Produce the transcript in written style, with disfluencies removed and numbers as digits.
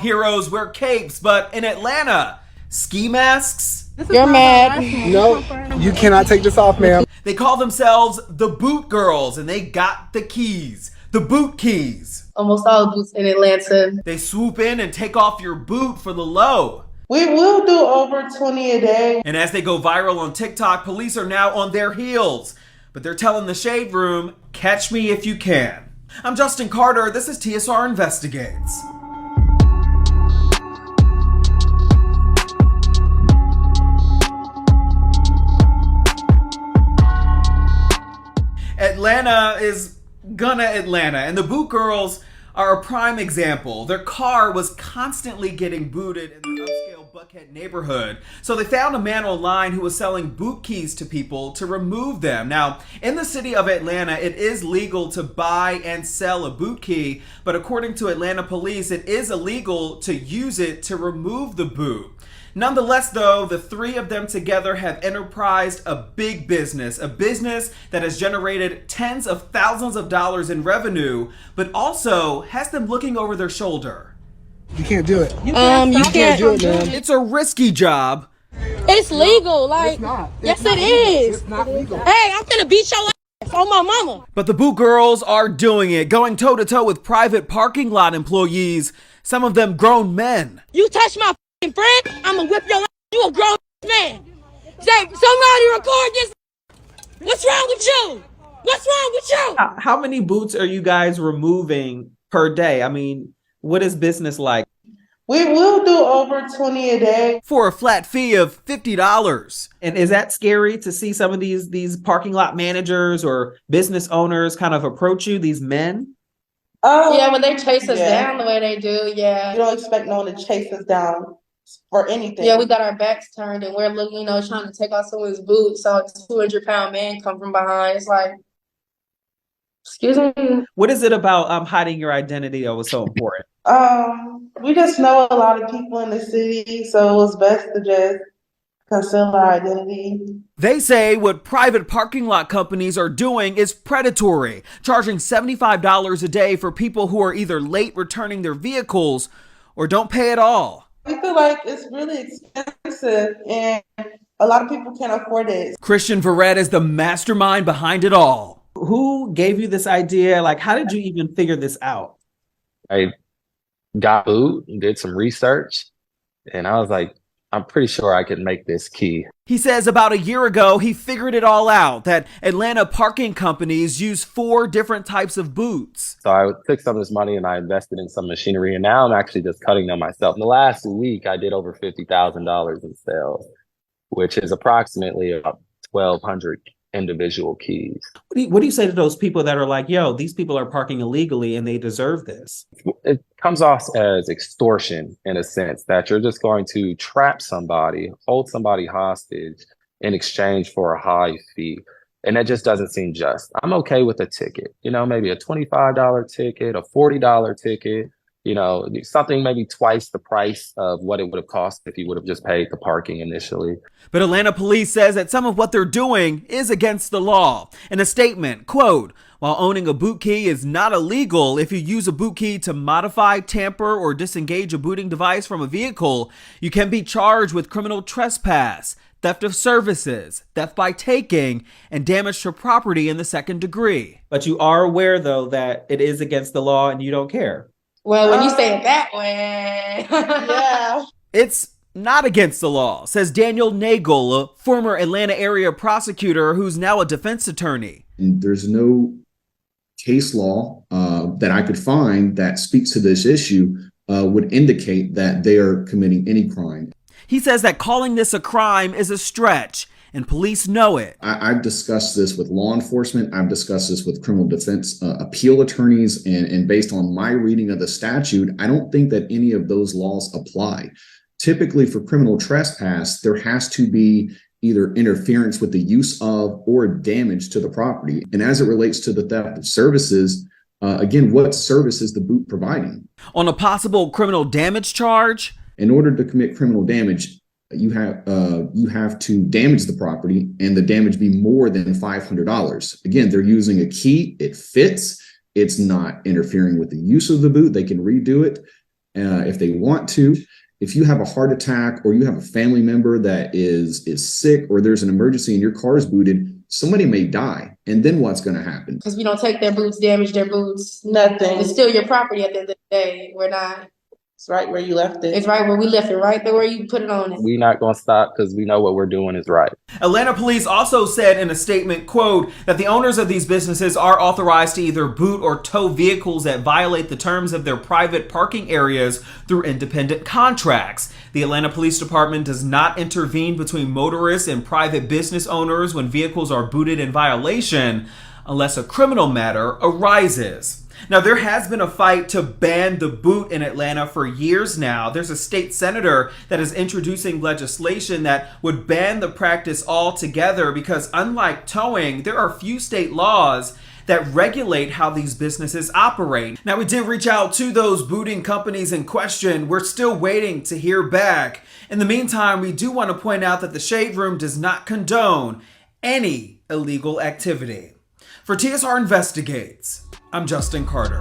Heroes wear capes, but in Atlanta, ski masks? You're mad. No, you cannot take this off, ma'am. They call themselves the Boot Girls, and they got the keys. The boot keys. Almost all boots in Atlanta. They swoop in and take off your boot for the low. We will do over 20 a day. And as they go viral on TikTok, police are now on their heels. But they're telling the Shade Room, catch me if you can. I'm Justin Carter. This is TSR Investigates. Atlanta is gonna Atlanta, and the Boot Girls are a prime example. Their car was constantly getting booted in the upscale Buckhead neighborhood, so they found a man online who was selling boot keys to people to remove them. Now, in the city of Atlanta, it is legal to buy and sell a boot key, but according to Atlanta police, it is illegal to use it to remove the boot. Nonetheless, though, the three of them together have enterprised a big business, a business that has generated tens of thousands of dollars in revenue, but also has them looking over their shoulder. You can't do it. You can't do it, man. It's a risky job. It's legal, like. It's not. Yes, it is. It's not legal. Hey, I'm finna beat your ass on my mama. But the Boot Girls are doing it, going toe-to-toe with private parking lot employees, some of them grown men. You touch my friend, I'ma whip your ass. You a grown man. Say, somebody record this. What's wrong with you? What's wrong with you? How many boots are you guys removing per day? I mean, what is business like? We will do over 20 a day. For a flat fee of $50. And is that scary to see some of these parking lot managers or business owners kind of approach you, these men? Yeah, when they chase us down the way they do, yeah. You don't expect no one to chase us down for anything. Yeah, we got our backs turned and we're looking, trying to take off someone's boot. So a 200-pound man come from behind. It's like, excuse me. What is it about hiding your identity that was so important? We just know a lot of people in the city, so it was best to just conceal our identity. They say what private parking lot companies are doing is predatory, charging $75 a day for people who are either late returning their vehicles or don't pay at all. We feel like it's really expensive and a lot of people can't afford it. Christian Verrett is the mastermind behind it all. Who gave you this idea? Like, how did you even figure this out? I got boot and did some research, and I was like, I'm pretty sure I could make this key. He says about a year ago, he figured it all out, that Atlanta parking companies use 4 different types of boots. So I took some of this money and I invested in some machinery, and now I'm actually just cutting them myself. In the last week, I did over $50,000 in sales, which is approximately about 1,200 individual keys. What do you say to those people that are like, yo, these people are parking illegally and they deserve this? It comes off as extortion in a sense that you're just going to trap somebody, hold somebody hostage in exchange for a high fee. And that just doesn't seem just. I'm okay with a ticket, maybe a $25 ticket, a $40 ticket, something maybe twice the price of what it would have cost if you would have just paid the parking initially. But Atlanta police says that some of what they're doing is against the law. In a statement, quote, while owning a boot key is not illegal, if you use a boot key to modify, tamper, or disengage a booting device from a vehicle, you can be charged with criminal trespass, theft of services, theft by taking, and damage to property in the second degree. But you are aware, though, that it is against the law and you don't care. Well, when you say it that way. Yeah. It's not against the law, says Daniel Nagel, a former Atlanta area prosecutor who's now a defense attorney. And there's no case law that I could find that speaks to this issue would indicate that they are committing any crime. He says that calling this a crime is a stretch, and police know it. I've discussed this with law enforcement. I've discussed this with criminal defense appeal attorneys. And based on my reading of the statute, I don't think that any of those laws apply. Typically for criminal trespass, there has to be either interference with the use of or damage to the property. And as it relates to the theft of services, again, what service is the boot providing? On a possible criminal damage charge? In order to commit criminal damage, you have to damage the property and the damage be more than $500. Again, they're using a key, it fits, it's not interfering with the use of the boot, they can redo it. if they want to. If you have a heart attack or you have a family member that is sick or there's an emergency and your car is booted, somebody may die. And then what's going to happen? Because we don't take their boots, damage their boots. Nothing. It's still your property at the end of the day. We're not. It's right where you left it. It's right where we left it, right there where you put it on it. We're not going to stop because we know what we're doing is right. Atlanta police also said in a statement, quote, that the owners of these businesses are authorized to either boot or tow vehicles that violate the terms of their private parking areas through independent contracts. The Atlanta Police Department does not intervene between motorists and private business owners when vehicles are booted in violation unless a criminal matter arises. Now, there has been a fight to ban the boot in Atlanta for years now. There's a state senator that is introducing legislation that would ban the practice altogether because, unlike towing, there are few state laws that regulate how these businesses operate. Now, we did reach out to those booting companies in question. We're still waiting to hear back. In the meantime, we do want to point out that the Shade Room does not condone any illegal activity. For TSR Investigates, I'm Justin Carter.